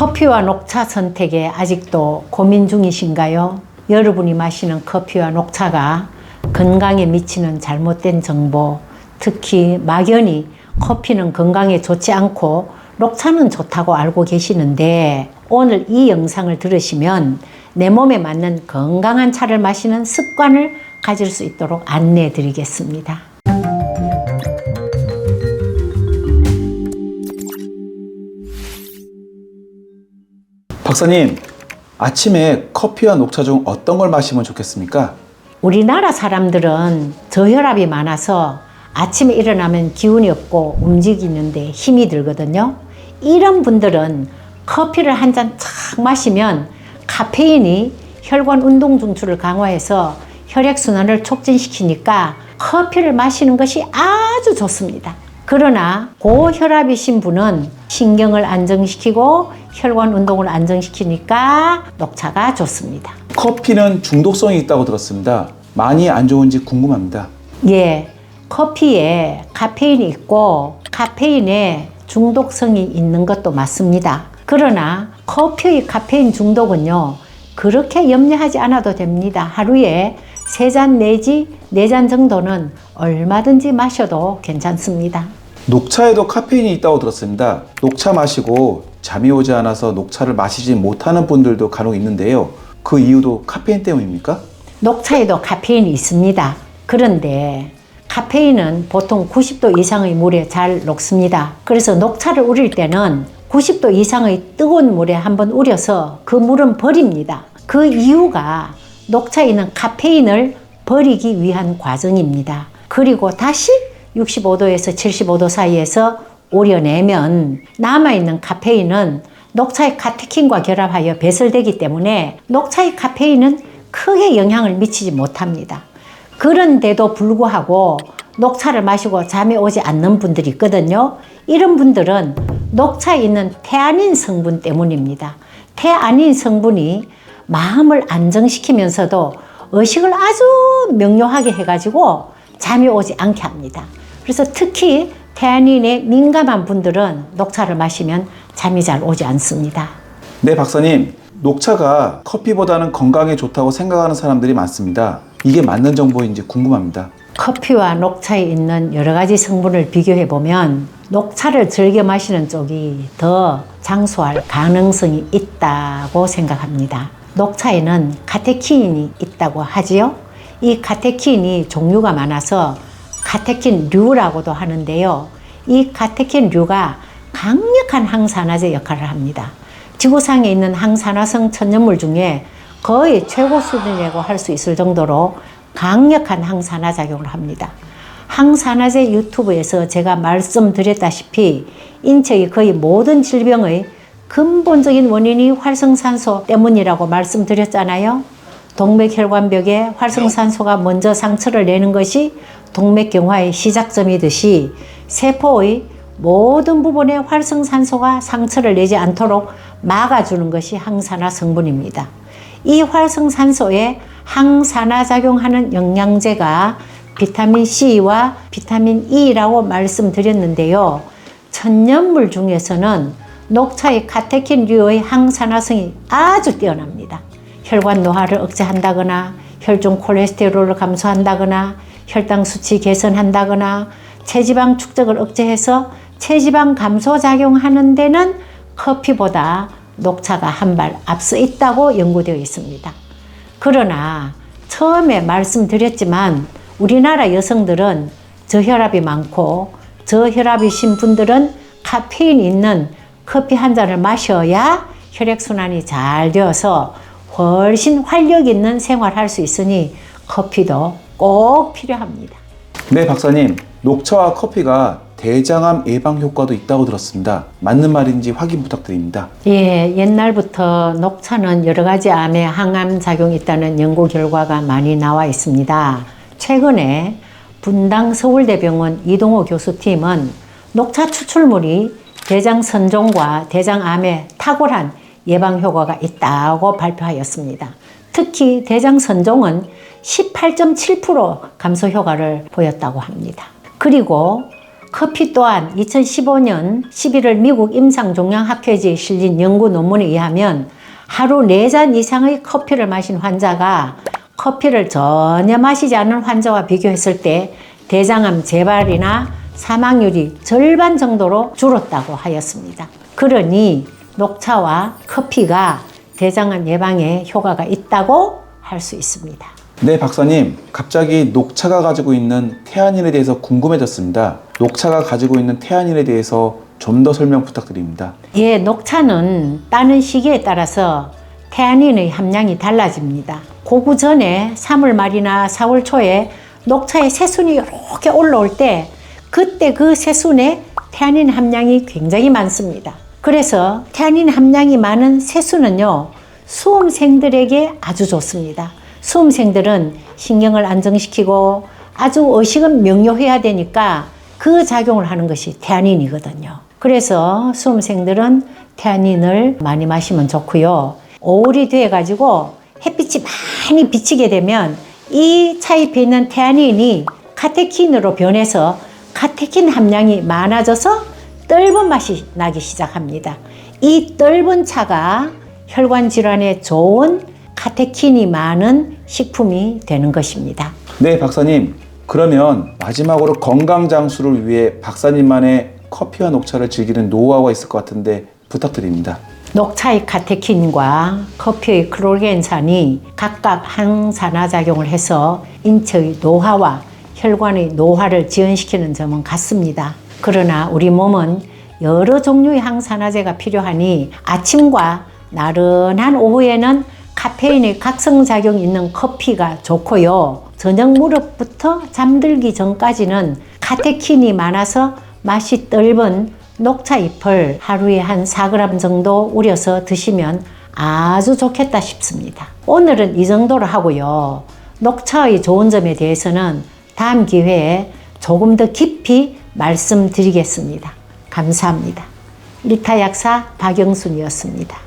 커피와 녹차 선택에 아직도 고민 중이신가요? 여러분이 마시는 커피와 녹차가 건강에 미치는 잘못된 정보, 특히 막연히 커피는 건강에 좋지 않고 녹차는 좋다고 알고 계시는데, 오늘 이 영상을 들으시면 내 몸에 맞는 건강한 차를 마시는 습관을 가질 수 있도록 안내해 드리겠습니다. 박사님, 아침에 커피와 녹차 중 어떤 걸 마시면 좋겠습니까? 우리나라 사람들은 저혈압이 많아서 아침에 일어나면 기운이 없고 움직이는데 힘이 들거든요. 이런 분들은 커피를 한 잔 착 마시면 카페인이 혈관 운동 중추를 강화해서 혈액순환을 촉진시키니까 커피를 마시는 것이 아주 좋습니다. 그러나 고혈압이신 분은 신경을 안정시키고 혈관 운동을 안정시키니까 녹차가 좋습니다. 커피는 중독성이 있다고 들었습니다. 많이 안 좋은지 궁금합니다. 예, 커피에 카페인이 있고 카페인에 중독성이 있는 것도 맞습니다. 그러나 커피의 카페인 중독은요, 그렇게 염려하지 않아도 됩니다. 하루에 3잔 내지 4잔 정도는 얼마든지 마셔도 괜찮습니다. 녹차에도 카페인이 있다고 들었습니다. 녹차 마시고 잠이 오지 않아서 녹차를 마시지 못하는 분들도 간혹 있는데요. 그 이유도 카페인 때문입니까? 녹차에도 카페인이 있습니다. 그런데 카페인은 보통 90도 이상의 물에 잘 녹습니다. 그래서 녹차를 우릴 때는 90도 이상의 뜨거운 물에 한번 우려서 그 물은 버립니다. 그 이유가 녹차에 있는 카페인을 버리기 위한 과정입니다. 그리고 다시 65도에서 75도 사이에서 우려내면 남아있는 카페인은 녹차의 카테킨과 결합하여 배설되기 때문에 녹차의 카페인은 크게 영향을 미치지 못합니다. 그런데도 불구하고 녹차를 마시고 잠이 오지 않는 분들이 있거든요. 이런 분들은 녹차에 있는 테아닌 성분 때문입니다. 테아닌 성분이 마음을 안정시키면서도 의식을 아주 명료하게 해가지고 잠이 오지 않게 합니다. 그래서 특히 테아닌에 민감한 분들은 녹차를 마시면 잠이 잘 오지 않습니다. 네, 박사님. 녹차가 커피보다는 건강에 좋다고 생각하는 사람들이 많습니다. 이게 맞는 정보인지 궁금합니다. 커피와 녹차에 있는 여러 가지 성분을 비교해 보면 녹차를 즐겨 마시는 쪽이 더 장수할 가능성이 있다고 생각합니다. 녹차에는 카테킨이 있다고 하지요. 이 카테킨이 종류가 많아서 카테킨류라고도 하는데요. 이 카테킨류가 강력한 항산화제 역할을 합니다. 지구상에 있는 항산화성 천연물 중에 거의 최고 수준이라고 할 수 있을 정도로 강력한 항산화 작용을 합니다. 항산화제 유튜브에서 제가 말씀드렸다시피 인체의 거의 모든 질병의 근본적인 원인이 활성산소 때문이라고 말씀드렸잖아요. 동맥혈관벽에 활성산소가 먼저 상처를 내는 것이 동맥경화의 시작점이듯이 세포의 모든 부분에 활성산소가 상처를 내지 않도록 막아주는 것이 항산화 성분입니다. 이 활성산소에 항산화 작용하는 영양제가 비타민 C와 비타민 E라고 말씀드렸는데요. 천연물 중에서는 녹차의 카테킨류의 항산화성이 아주 뛰어납니다. 혈관 노화를 억제한다거나 혈중 콜레스테롤을 감소한다거나 혈당 수치 개선한다거나 체지방 축적을 억제해서 체지방 감소 작용하는 데는 커피보다 녹차가 한 발 앞서 있다고 연구되어 있습니다. 그러나 처음에 말씀드렸지만 우리나라 여성들은 저혈압이 많고 저혈압이신 분들은 카페인 있는 커피 한 잔을 마셔야 혈액순환이 잘 되어서 훨씬 활력 있는 생활할 수 있으니 커피도 꼭 필요합니다. 네, 박사님. 녹차와 커피가 대장암 예방 효과도 있다고 들었습니다. 맞는 말인지 확인 부탁드립니다. 예, 옛날부터 녹차는 여러 가지 암에 항암 작용이 있다는 연구 결과가 많이 나와 있습니다. 최근에 분당 서울대병원 이동호 교수팀은 녹차 추출물이 대장 선종과 대장암에 탁월한 예방 효과가 있다고 발표하였습니다. 특히 대장 선종은 18.7% 감소 효과를 보였다고 합니다. 그리고 커피 또한 2015년 11월 미국 임상종양학회지에 실린 연구 논문에 의하면 하루 4잔 이상의 커피를 마신 환자가 커피를 전혀 마시지 않은 환자와 비교했을 때 대장암 재발이나 사망률이 절반 정도로 줄었다고 하였습니다. 그러니 녹차와 커피가 대장암 예방에 효과가 있다고 할 수 있습니다. 네, 박사님. 갑자기 녹차가 가지고 있는 태아닌에 대해서 궁금해졌습니다. 녹차가 가지고 있는 태아닌에 대해서 좀 더 설명 부탁드립니다. 예, 녹차는 따는 시기에 따라서 태아닌의 함량이 달라집니다. 고구 전에 3월 말이나 4월 초에 녹차의 새순이 이렇게 올라올 때 그때 그 새순에 태아닌 함량이 굉장히 많습니다. 그래서 태아닌 함량이 많은 새순은요, 수험생들에게 아주 좋습니다. 수험생들은 신경을 안정시키고 아주 의식은 명료해야 되니까 그 작용을 하는 것이 태아닌이거든요. 그래서 수험생들은 태아닌을 많이 마시면 좋고요. 5월이 돼가지고 햇빛이 많이 비치게 되면 이 차입해 있는 태아닌이 카테킨으로 변해서 카테킨 함량이 많아져서 떫은 맛이 나기 시작합니다. 이 떫은 차가 혈관 질환에 좋은 카테킨이 많은 식품이 되는 것입니다. 네, 박사님. 그러면 마지막으로 건강 장수를 위해 박사님만의 커피와 녹차를 즐기는 노하우가 있을 것 같은데 부탁드립니다. 녹차의 카테킨과 커피의 크롤겐산이 각각 항산화작용을 해서 인체의 노화와 혈관의 노화를 지연시키는 점은 같습니다. 그러나 우리 몸은 여러 종류의 항산화제가 필요하니 아침과 나른한 오후에는 카페인의 각성작용이 있는 커피가 좋고요. 저녁 무렵부터 잠들기 전까지는 카테킨이 많아서 맛이 떫은 녹차잎을 하루에 한 4g 정도 우려서 드시면 아주 좋겠다 싶습니다. 오늘은 이 정도로 하고요. 녹차의 좋은 점에 대해서는 다음 기회에 조금 더 깊이 말씀드리겠습니다. 감사합니다. 리타 약사 박영순이었습니다.